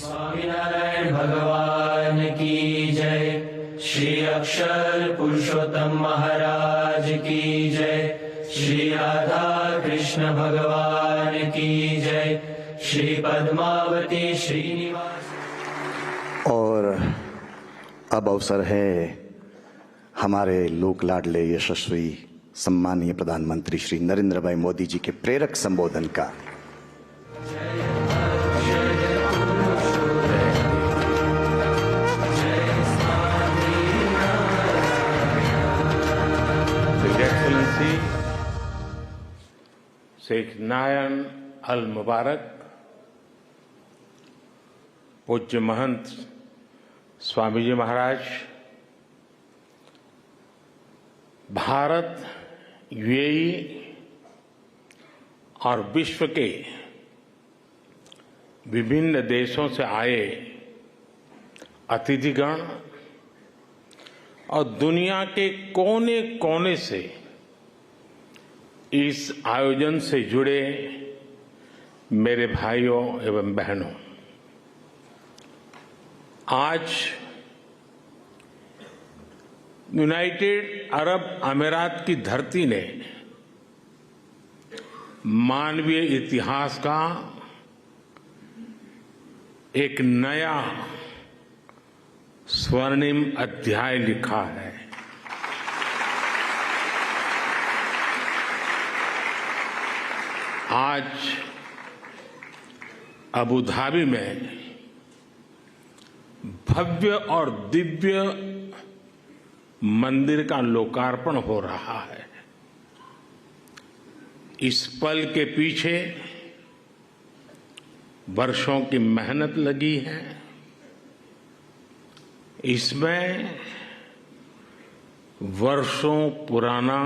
स्वामीनारायण भगवान की जय। श्री अक्षर पुरुषोत्तम महाराज की जय। श्री राधा कृष्ण भगवान की जय। श्री पद्मावती श्रीनिवास। और अब अवसर है हमारे लोक लाडले यशस्वी सम्मानीय प्रधानमंत्री श्री नरेंद्र भाई मोदी जी के प्रेरक संबोधन का। शेख नायन अल मुबारक, पूज्य महंत स्वामी जी महाराज, भारत, यूएई और विश्व के विभिन्न देशों से आए अतिथिगण और दुनिया के कोने कोने से इस आयोजन से जुड़े मेरे भाइयों एवं बहनों, आज यूनाइटेड अरब अमीरात की धरती ने मानवीय इतिहास का एक नया स्वर्णिम अध्याय लिखा है। आज अबू धाबी में भव्य और दिव्य मंदिर का लोकार्पण हो रहा है। इस पल के पीछे वर्षों की मेहनत लगी है। इसमें वर्षों पुराना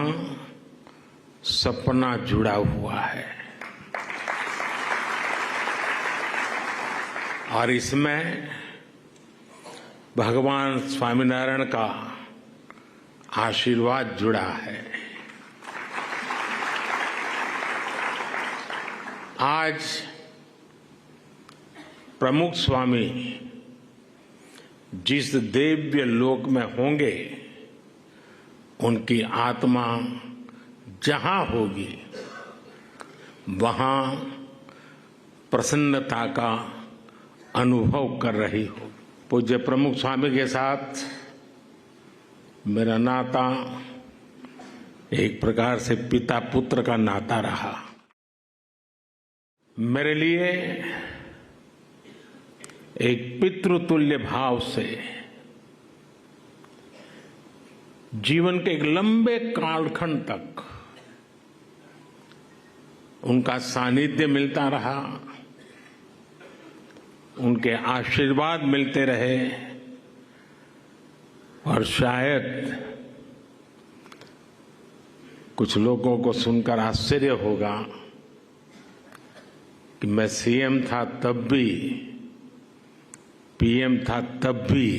सपना जुड़ा हुआ है और इसमें भगवान स्वामीनारायण का आशीर्वाद जुड़ा है। आज प्रमुख स्वामी जिस दिव्य लोक में होंगे, उनकी आत्मा जहां होगी वहां प्रसन्नता का अनुभव कर रही हो। पूज्य प्रमुख स्वामी के साथ मेरा नाता एक प्रकार से पिता पुत्र का नाता रहा। मेरे लिए एक पितृतुल्य भाव से जीवन के एक लंबे कालखंड तक उनका सानिध्य मिलता रहा, उनके आशीर्वाद मिलते रहे और शायद कुछ लोगों को सुनकर आश्चर्य होगा कि मैं सीएम था तब भी, पीएम था तब भी,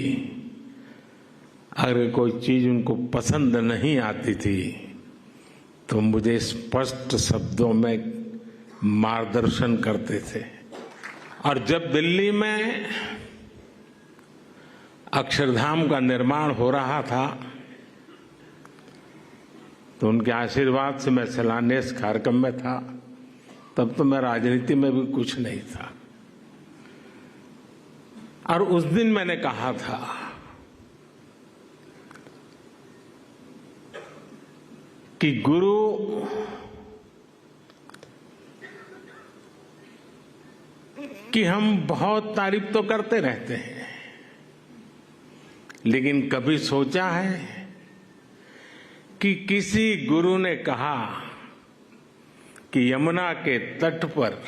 अगर कोई चीज उनको पसंद नहीं आती थी तो मुझे स्पष्ट शब्दों में मार्गदर्शन करते थे। और जब दिल्ली में अक्षरधाम का निर्माण हो रहा था तो उनके आशीर्वाद से मैं शिलान्यास कार्यक्रम में था। तब तो मैं राजनीति में भी कुछ नहीं था और उस दिन मैंने कहा था कि गुरु कि हम बहुत तारीफ तो करते रहते हैं, लेकिन कभी सोचा है कि किसी गुरु ने कहा कि यमुना के तट पर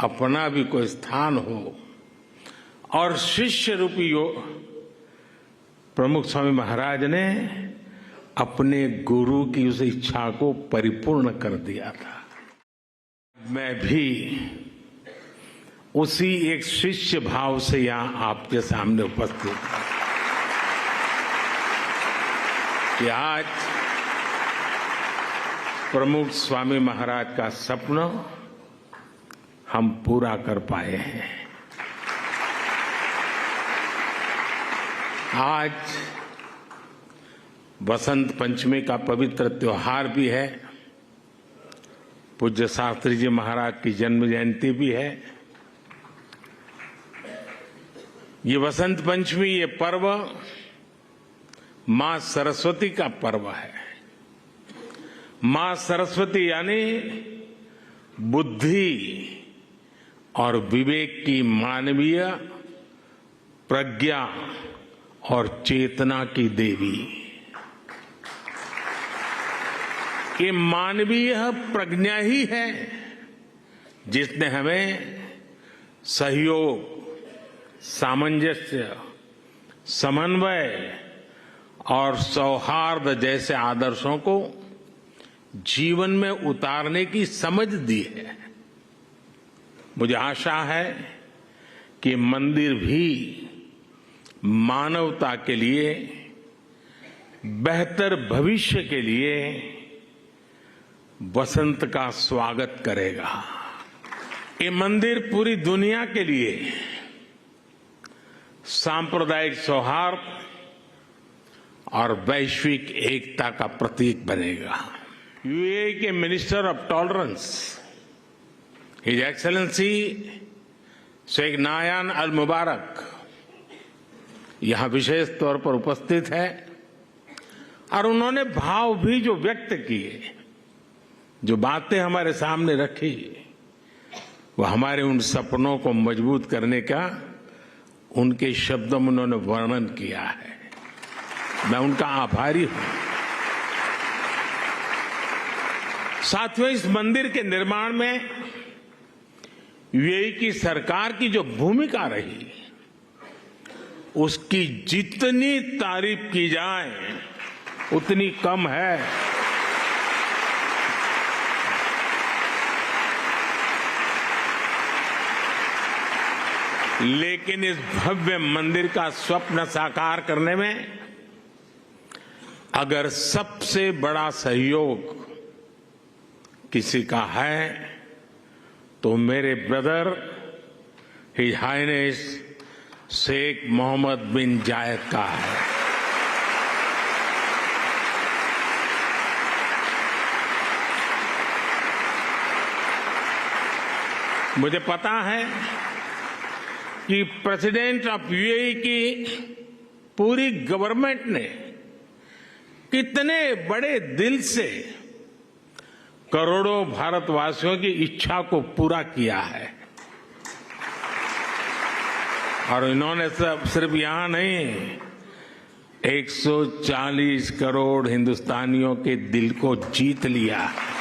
अपना भी कोई स्थान हो और शिष्य रूपी प्रमुख स्वामी महाराज ने अपने गुरु की उस इच्छा को परिपूर्ण कर दिया था। मैं भी उसी एक शिष्य भाव से यहां आपके सामने उपस्थित हूं कि आज प्रमुख स्वामी महाराज का सपना हम पूरा कर पाए हैं। आज बसंत पंचमी का पवित्र त्योहार भी है, पूज्य शास्त्री जी महाराज की जन्म जयंती भी है। ये बसंत पंचमी, ये पर्व मां सरस्वती का पर्व है। मां सरस्वती यानी बुद्धि और विवेक की मानवीय प्रज्ञा और चेतना की देवी। ये मानवीय प्रज्ञा ही है जिसने हमें सहयोग, सामंजस्य, समन्वय और सौहार्द जैसे आदर्शों को जीवन में उतारने की समझ दी है। मुझे आशा है कि मंदिर भी मानवता के लिए, बेहतर भविष्य के लिए बसंत का स्वागत करेगा। ये मंदिर पूरी दुनिया के लिए सांप्रदायिक सौहार्द और वैश्विक एकता का प्रतीक बनेगा। यूएई के minister of tolerance his excellency Sheikh Nahyan Al Mubarak यहां विशेष तौर पर उपस्थित है और उन्होंने भाव भी जो व्यक्त किए, जो बातें हमारे सामने रखी, वो हमारे उन सपनों को मजबूत करने का उनके शब्दों में उन्होंने वर्णन किया है। मैं उनका आभारी हूं। साथियों, इस मंदिर के निर्माण में यूएई की सरकार की जो भूमिका रही, उसकी जितनी तारीफ की जाए उतनी कम है। लेकिन इस भव्य मंदिर का स्वप्न साकार करने में अगर सबसे बड़ा सहयोग किसी का है तो मेरे brother His highness Sheikh Mohammed bin Zayed का है। मुझे पता है कि प्रेसिडेंट ऑफ यूएई की पूरी गवर्नमेंट ने कितने बड़े दिल से करोड़ों भारतवासियों की इच्छा को पूरा किया है। और इन्होंने सिर्फ यहां नहीं, 140 करोड़ हिंदुस्तानियों के दिल को जीत लिया है।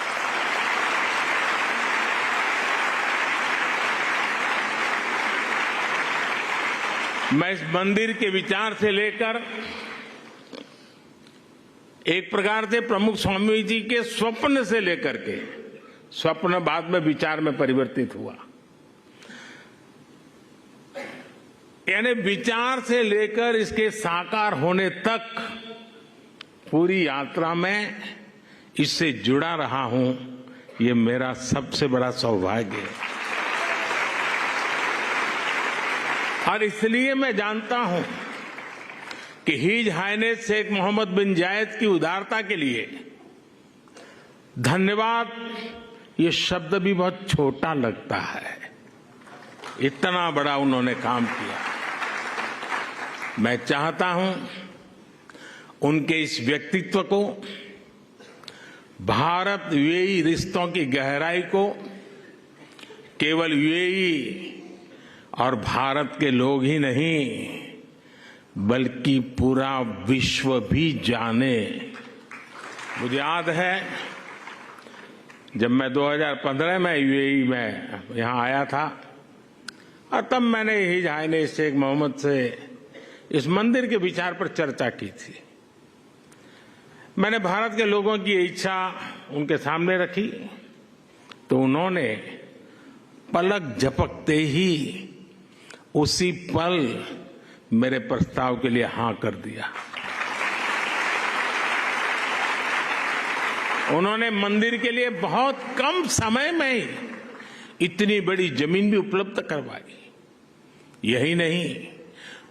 मैं इस मंदिर के विचार से लेकर एक प्रकार से प्रमुख स्वामी जी के स्वप्न से लेकर के, स्वप्न बाद में विचार में परिवर्तित हुआ, यानी विचार से लेकर इसके साकार होने तक पूरी यात्रा में इससे जुड़ा रहा हूं। ये मेरा सबसे बड़ा सौभाग्य है और इसलिए मैं जानता हूं कि his highness Sheikh Mohammed bin जायद की उदारता के लिए धन्यवाद ये शब्द भी बहुत छोटा लगता है। इतना बड़ा उन्होंने काम किया। मैं चाहता हूं उनके इस व्यक्तित्व को, भारत यूएई रिश्तों की गहराई को केवल यूएई और भारत के लोग ही नहीं बल्कि पूरा विश्व भी जाने। मुझे याद है जब मैं 2015 में यूएई में यहां आया था और तब मैंने हिज हाइनेस शेख मोहम्मद से इस मंदिर के विचार पर चर्चा की थी। मैंने भारत के लोगों की इच्छा उनके सामने रखी तो उन्होंने पलक झपकते ही उसी पल मेरे प्रस्ताव के लिए हां कर दिया। उन्होंने मंदिर के लिए बहुत कम समय में ही इतनी बड़ी जमीन भी उपलब्ध करवाई। यही नहीं,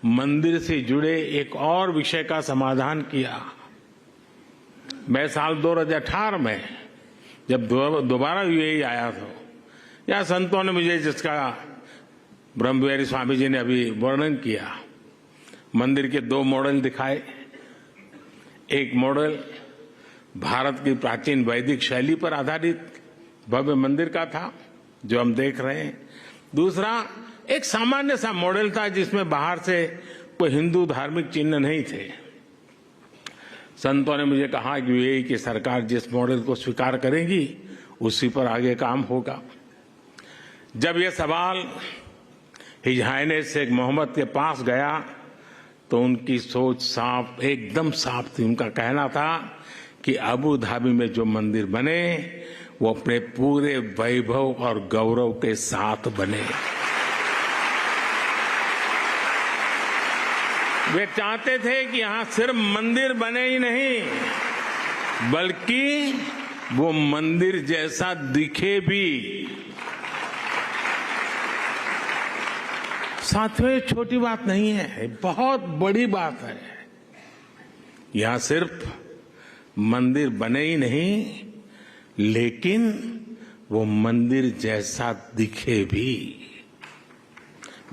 मंदिर से जुड़े एक और विषय का समाधान किया। मैं साल 2018 में जब दोबारा यूएई आया था, या संतों ने मुझे, जिसका ब्रह्मविहारी स्वामी जी ने अभी वर्णन किया, मंदिर के 2 मॉडल दिखाए। एक मॉडल भारत की प्राचीन वैदिक शैली पर आधारित भव्य मंदिर का था, जो हम देख रहे हैं। दूसरा एक सामान्य सा मॉडल था, जिसमें बाहर से कोई हिंदू धार्मिक चिन्ह नहीं थे। संतों ने मुझे कहा कि यूएई की सरकार जिस मॉडल को स्वीकार करेगी, उसी पर आगे काम होगा। जब यह सवाल हिज हाइनेस शेख मोहम्मद के पास गया, तो उनकी सोच साफ, एकदम साफ थी। उनका कहना था कि अबू धाबी में जो मंदिर बने, वो अपने पूरे वैभव और गौरव के साथ बने। वे चाहते थे कि यहां सिर्फ मंदिर बने ही नहीं, बल्कि वो मंदिर जैसा दिखे भी। साथियों, ये छोटी बात नहीं है, बहुत बड़ी बात है। यहां सिर्फ मंदिर बने ही नहीं, लेकिन वो मंदिर जैसा दिखे भी।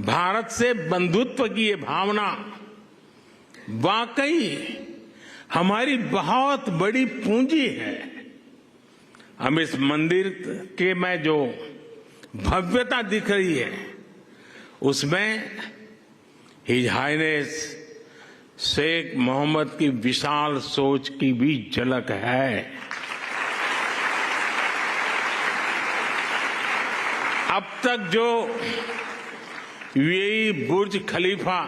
भारत से बंधुत्व की ये भावना वाकई हमारी बहुत बड़ी पूंजी है। हम इस मंदिर के में जो भव्यता दिख रही है, उसमें हिज हाइनेस शेख मोहम्मद की विशाल सोच की भी झलक है। अब तक जो यूएई बुर्ज खलीफा,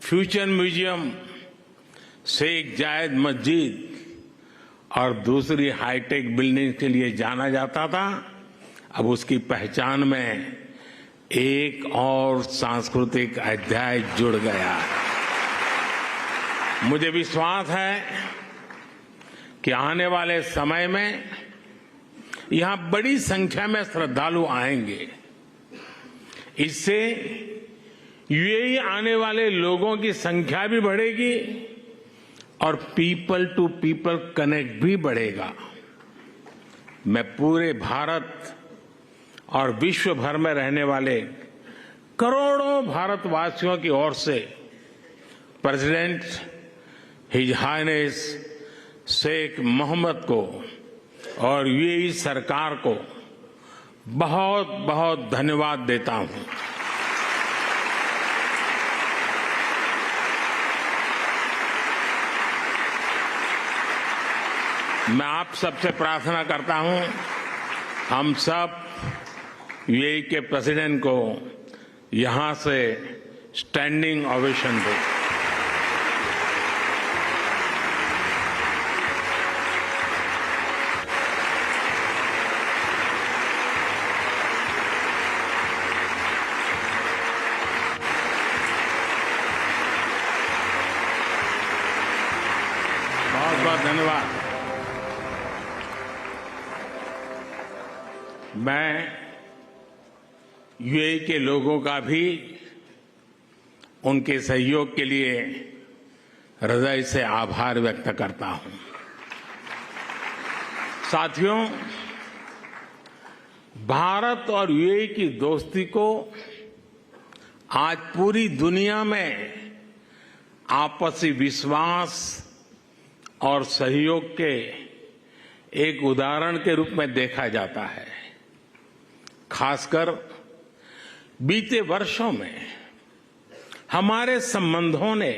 फ्यूचर म्यूजियम, शेख जायद मस्जिद और दूसरी हाईटेक बिल्डिंग के लिए जाना जाता था, अब उसकी पहचान में एक और सांस्कृतिक अध्याय जुड़ गया है। मुझे विश्वास है कि आने वाले समय में यहां बड़ी संख्या में श्रद्धालु आएंगे। इससे यूएई आने वाले लोगों की संख्या भी बढ़ेगी और पीपल टू पीपल कनेक्ट भी बढ़ेगा। मैं पूरे भारत और विश्व भर में रहने वाले करोड़ों भारतवासियों की ओर से president his highness Sheikh Mohammed को और यूएई सरकार को बहुत बहुत धन्यवाद देता हूं। मैं आप सबसे प्रार्थना करता हूं, हम सब यूएई के प्रेसिडेंट को यहां से स्टैंडिंग ओवेशन दें। बहुत बहुत धन्यवाद। मैं यूएई के लोगों का भी उनके सहयोग के लिए हृदय से आभार व्यक्त करता हूं। साथियों, भारत और यूएई की दोस्ती को आज पूरी दुनिया में आपसी विश्वास और सहयोग के एक उदाहरण के रूप में देखा जाता है। खासकर बीते वर्षों में हमारे संबंधों ने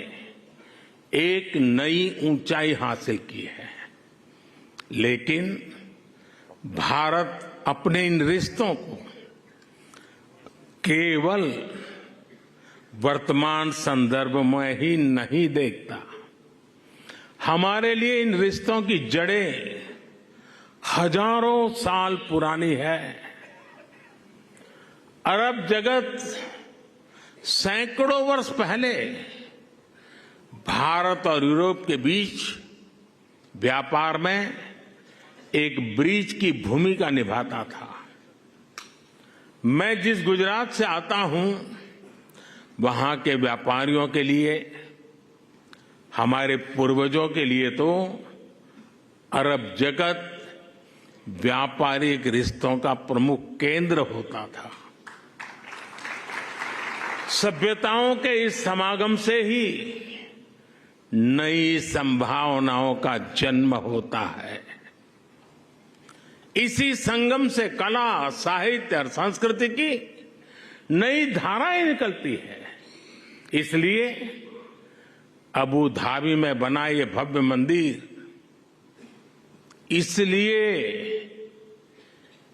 एक नई ऊंचाई हासिल की है, लेकिन भारत अपने इन रिश्तों को केवल वर्तमान संदर्भ में ही नहीं देखता। हमारे लिए इन रिश्तों की जड़ें हजारों साल पुरानी है। अरब जगत सैकड़ों वर्ष पहले भारत और यूरोप के बीच व्यापार में एक ब्रिज की भूमिका निभाता था। मैं जिस गुजरात से आता हूं, वहां के व्यापारियों के लिए, हमारे पूर्वजों के लिए तो अरब जगत व्यापारिक रिश्तों का प्रमुख केंद्र होता था। सभ्यताओं के इस समागम से ही नई संभावनाओं का जन्म होता है। इसी संगम से कला, साहित्य और संस्कृति की नई धाराएं निकलती है। इसलिए अबू धाबी में बना ये भव्य मंदिर इसलिए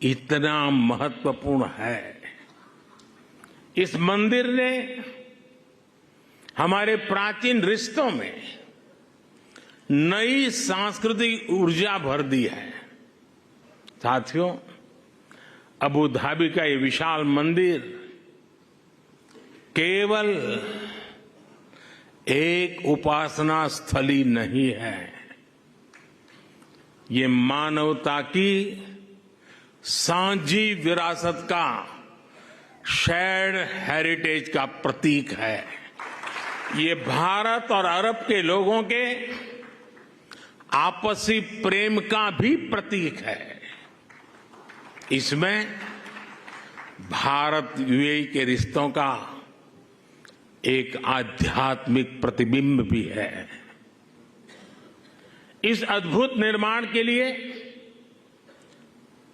इतना महत्वपूर्ण है। इस मंदिर ने हमारे प्राचीन रिश्तों में नई सांस्कृतिक ऊर्जा भर दी है। साथियों, अबू धाबी का ये विशाल मंदिर केवल एक उपासना स्थली नहीं है, ये मानवता की साझी विरासत का, शेयर्ड हेरिटेज का प्रतीक है। ये भारत और अरब के लोगों के आपसी प्रेम का भी प्रतीक है। इसमें भारत यूएई के रिश्तों का एक आध्यात्मिक प्रतिबिंब भी है। इस अद्भुत निर्माण के लिए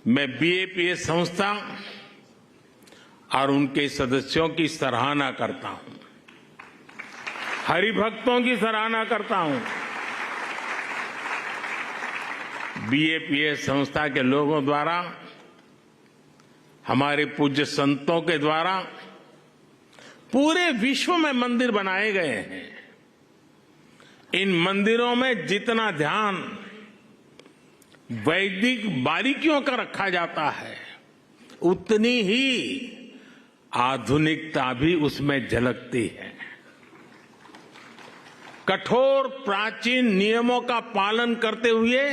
मैं बीएपीएस संस्था और उनके सदस्यों की सराहना करता हूं, हरिभक्तों की सराहना करता हूं। बीएपीएस संस्था के लोगों द्वारा, हमारे पूज्य संतों के द्वारा पूरे विश्व में मंदिर बनाए गए हैं। इन मंदिरों में जितना ध्यान वैदिक बारीकियों का रखा जाता है, उतनी ही आधुनिकता भी उसमें झलकती है। कठोर प्राचीन नियमों का पालन करते हुए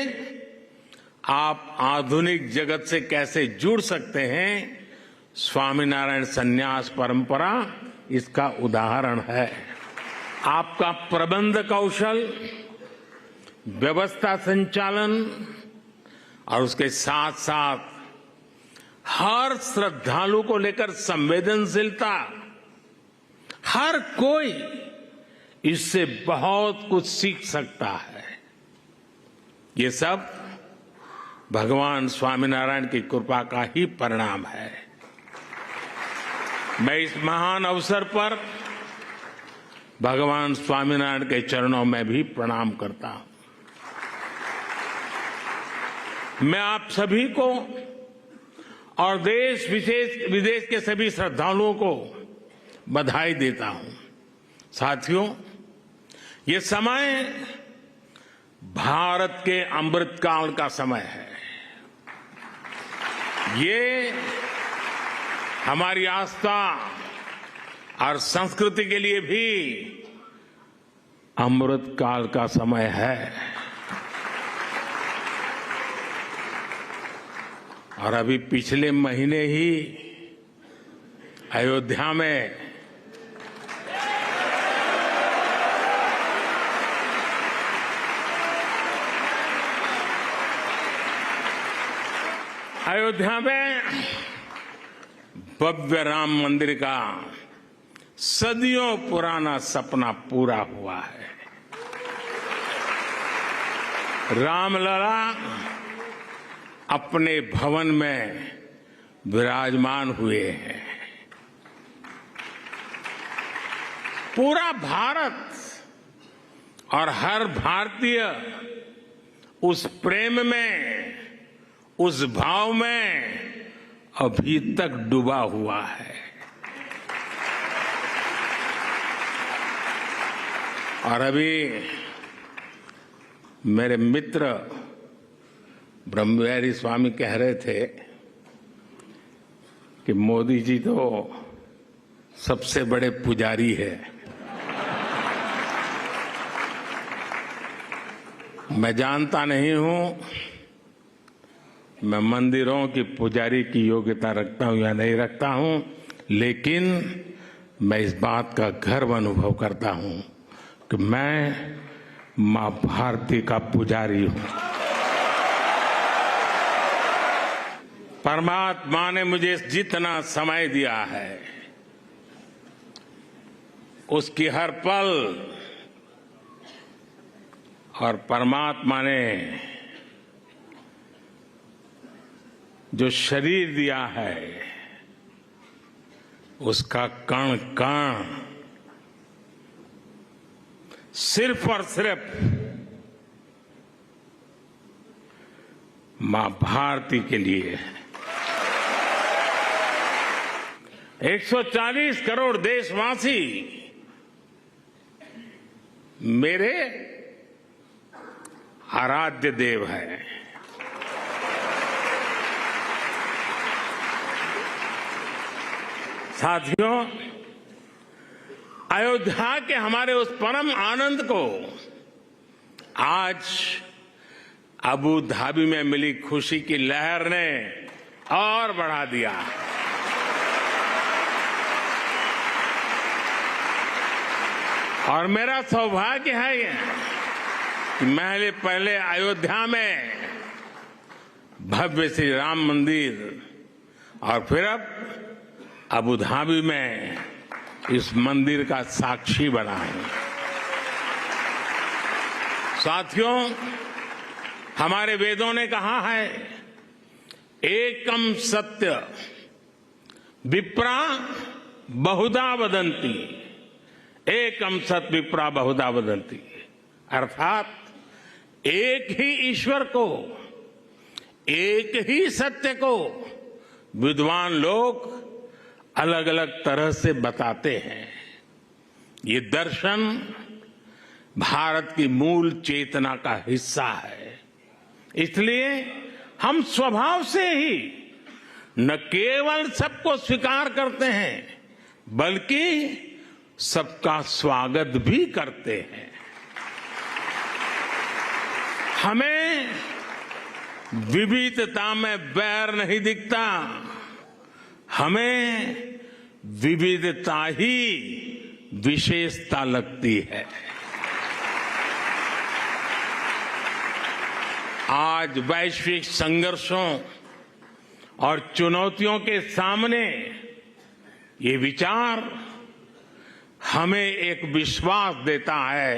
आप आधुनिक जगत से कैसे जुड़ सकते हैं, स्वामीनारायण संन्यास परंपरा इसका उदाहरण है। आपका प्रबंध कौशल, व्यवस्था संचालन और उसके साथ साथ हर श्रद्धालु को लेकर संवेदनशीलता, हर कोई इससे बहुत कुछ सीख सकता है। ये सब भगवान स्वामीनारायण की कृपा का ही परिणाम है। मैं इस महान अवसर पर भगवान स्वामीनारायण के चरणों में भी प्रणाम करता हूं। मैं आप सभी को और देश विदेश के सभी श्रद्धालुओं को बधाई देता हूं। साथियों, ये समय भारत के अमृतकाल का समय है। ये हमारी आस्था और संस्कृति के लिए भी अमृतकाल का समय है। और अभी पिछले महीने ही अयोध्या में भव्य राम मंदिर का सदियों पुराना सपना पूरा हुआ है। रामलला अपने भवन में विराजमान हुए हैं। पूरा भारत और हर भारतीय उस प्रेम में, उस भाव में अभी तक डूबा हुआ है। और अभी मेरे मित्र ब्रह्मविहारी स्वामी कह रहे थे कि मोदी जी तो सबसे बड़े पुजारी है। मैं जानता नहीं हूं मैं मंदिरों की पुजारी की योग्यता रखता हूं या नहीं रखता हूं, लेकिन मैं इस बात का गर्व अनुभव करता हूं कि मैं मां भारती का पुजारी हूं। परमात्मा ने मुझे जितना समय दिया है उसकी हर पल और परमात्मा ने जो शरीर दिया है उसका कण कण सिर्फ और सिर्फ मां भारती के लिए है। 140 करोड़ देशवासी मेरे आराध्य देव है। साथियों, अयोध्या के हमारे उस परम आनंद को आज अबू धाबी में मिली खुशी की लहर ने और बढ़ा दिया। और मेरा सौभाग्य है ये कि मैं पहले अयोध्या में भव्य श्री राम मंदिर और फिर अब अबू धाबी में इस मंदिर का साक्षी बना है। साथियों, हमारे वेदों ने कहा है एकम सत्य विप्रा बहुधा वदंती, एकम सत्य विप्रा बहुधा वदंती, अर्थात एक ही ईश्वर को, एक ही सत्य को विद्वान लोग अलग अलग तरह से बताते हैं। ये दर्शन भारत की मूल चेतना का हिस्सा है। इसलिए हम स्वभाव से ही न केवल सबको स्वीकार करते हैं बल्कि सबका स्वागत भी करते हैं। हमें विविधता में बैर नहीं दिखता, हमें विविधता ही विशेषता लगती है। आज वैश्विक संघर्षों और चुनौतियों के सामने ये विचार हमें एक विश्वास देता है,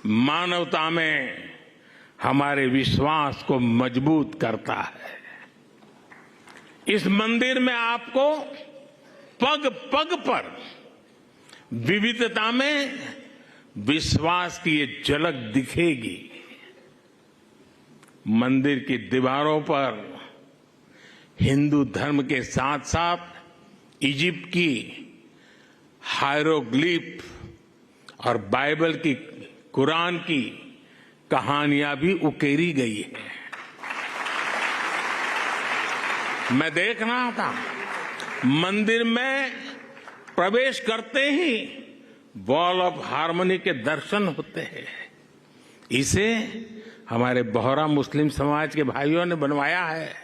मानवता में हमारे विश्वास को मजबूत करता है। इस मंदिर में आपको पग पग पर विविधता में विश्वास की ये झलक दिखेगी। मंदिर की दीवारों पर हिंदू धर्म के साथ साथ इजिप्ट की हायरोग्लिफ और बाइबल की, कुरान की कहानियां भी उकेरी गई है। मैं देख रहा था मंदिर में प्रवेश करते ही वॉल ऑफ हार्मनी के दर्शन होते हैं। इसे हमारे बोहरा मुस्लिम समाज के भाइयों ने बनवाया है।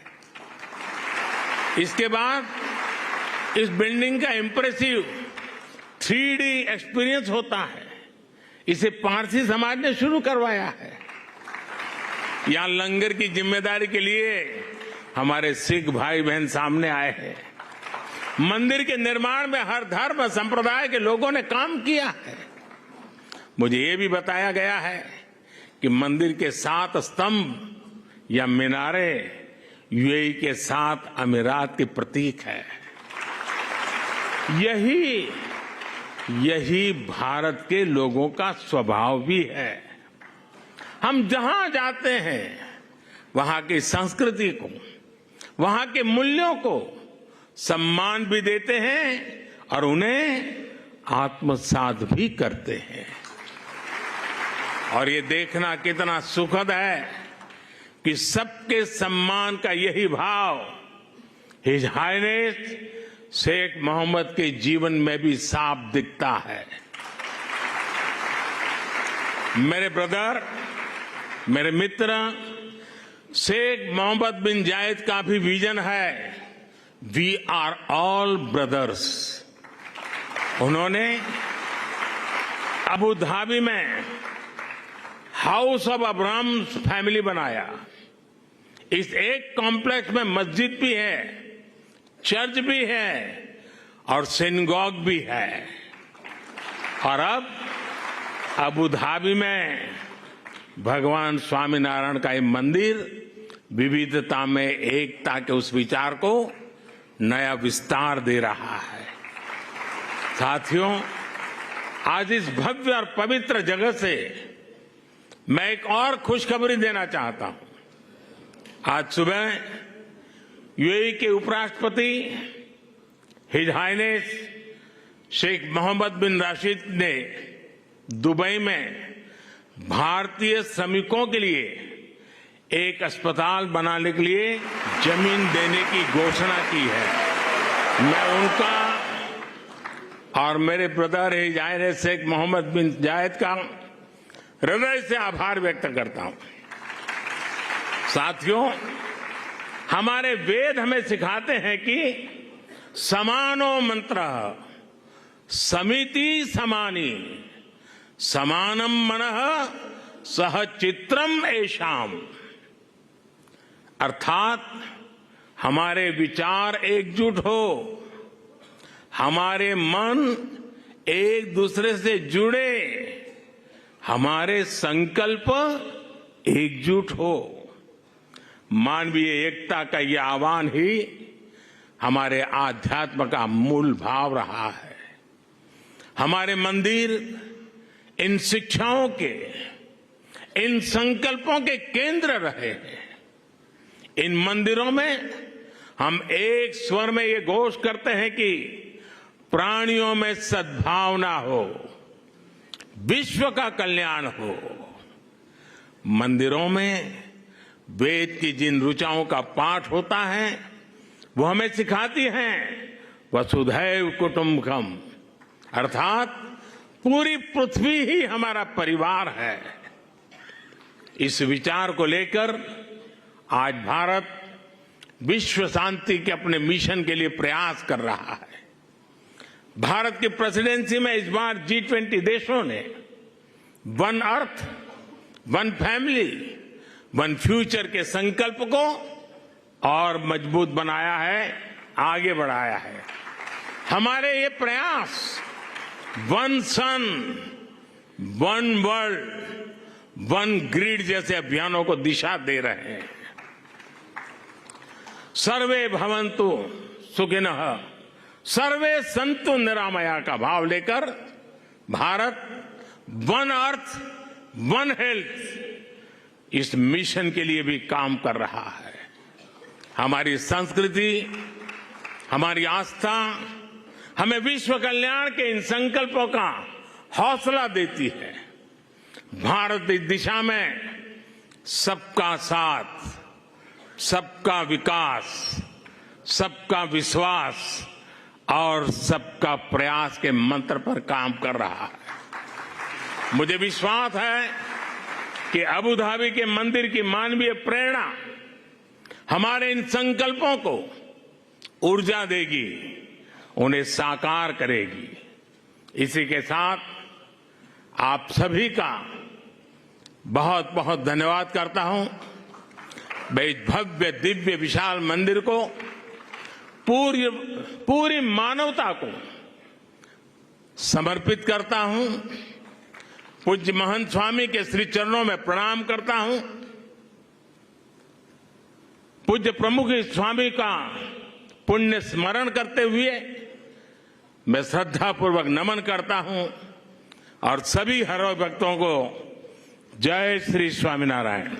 इसके बाद इस बिल्डिंग का इंप्रेसिव 3D एक्सपीरियंस होता है। इसे पारसी समाज ने शुरू करवाया है। यहां लंगर की जिम्मेदारी के लिए हमारे सिख भाई बहन सामने आए हैं। मंदिर के निर्माण में हर धर्म संप्रदाय के लोगों ने काम किया है। मुझे ये भी बताया गया है कि मंदिर के 7 स्तंभ या मीनारे यूएई के 7 अमीरात के प्रतीक है। यही भारत के लोगों का स्वभाव भी है। हम जहां जाते हैं वहां की संस्कृति को, वहां के मूल्यों को सम्मान भी देते हैं और उन्हें आत्मसात भी करते हैं। और ये देखना कितना सुखद है कि सबके सम्मान का यही भाव हिज हाइनेस शेख मोहम्मद के जीवन में भी साफ दिखता है। मेरे ब्रदर, मेरे मित्र, शेख मोहम्मद बिन जायद का भी विजन है, वी आर ऑल ब्रदर्स। उन्होंने अबू धाबी में हाउस ऑफ अब्राहम फैमिली बनाया। इस एक कॉम्प्लेक्स में मस्जिद भी है, चर्च भी है और सिनगॉग भी है। और अब अबू धाबी में भगवान स्वामीनारायण का ये मंदिर विविधता में एकता के उस विचार को नया विस्तार दे रहा है। साथियों, आज इस भव्य और पवित्र जगह से मैं एक और खुशखबरी देना चाहता हूं। आज सुबह यूएई के उपराष्ट्रपति हिज हाइनेस शेख मोहम्मद बिन राशिद ने दुबई में भारतीय श्रमिकों के लिए एक अस्पताल बनाने के लिए जमीन देने की घोषणा की है। मैं उनका और मेरे brother His highness Sheikh Mohammed bin Zayed का हृदय से आभार व्यक्त करता हूं। साथियों, हमारे वेद हमें सिखाते हैं कि समानो मंत्रः समिति समानी समानम मनः सह चित्रम ऐशाम। अर्थात हमारे विचार एकजुट हो, हमारे मन एक दूसरे से जुड़े, हमारे संकल्प एकजुट हो। मानवीय एकता का यह आह्वान ही हमारे आध्यात्म का मूल भाव रहा है। हमारे मंदिर इन शिक्षाओं के, इन संकल्पों के केंद्र रहे हैं। इन मंदिरों में हम एक स्वर में ये घोष करते हैं कि प्राणियों में सद्भावना हो, विश्व का कल्याण हो। मंदिरों में वेद की जिन ऋचाओं का पाठ होता है वो हमें सिखाती हैं वसुधैव कुटुंबकम, अर्थात पूरी पृथ्वी ही हमारा परिवार है। इस विचार को लेकर आज भारत विश्व शांति के अपने मिशन के लिए प्रयास कर रहा है। भारत की प्रेसिडेंसी में इस बार G20 देशों ने one earth, one family, one future के संकल्प को और मजबूत बनाया है, आगे बढ़ाया है। हमारे ये प्रयास वन सन, वन वर्ल्ड, वन ग्रिड जैसे अभियानों को दिशा दे रहे हैं। सर्वे भवन्तु सुखिनः, सर्वे सन्तु निरामया का भाव लेकर Bharat one earth, one health इस मिशन के लिए भी काम कर रहा है। हमारी संस्कृति, हमारी आस्था हमें विश्व कल्याण के इन संकल्पों का हौसला देती है। भारत इस दिशा में सबका साथ, सबका विकास, सबका विश्वास और सबका प्रयास के मंत्र पर काम कर रहा है। मुझे विश्वास है कि अबू धाबी के मंदिर की मानवीय प्रेरणा हमारे इन संकल्पों को ऊर्जा देगी, उन्हें साकार करेगी। इसी के साथ आप सभी का बहुत बहुत धन्यवाद करता हूं। मैं इस भव्य दिव्य विशाल मंदिर को पूरी मानवता को समर्पित करता हूं। पूज्य महंत स्वामी के श्री चरणों में प्रणाम करता हूं। पूज्य प्रमुख स्वामी का पुण्य स्मरण करते हुए मैं श्रद्धापूर्वक नमन करता हूं और सभी हरि भक्तों को जय श्री स्वामीनारायण।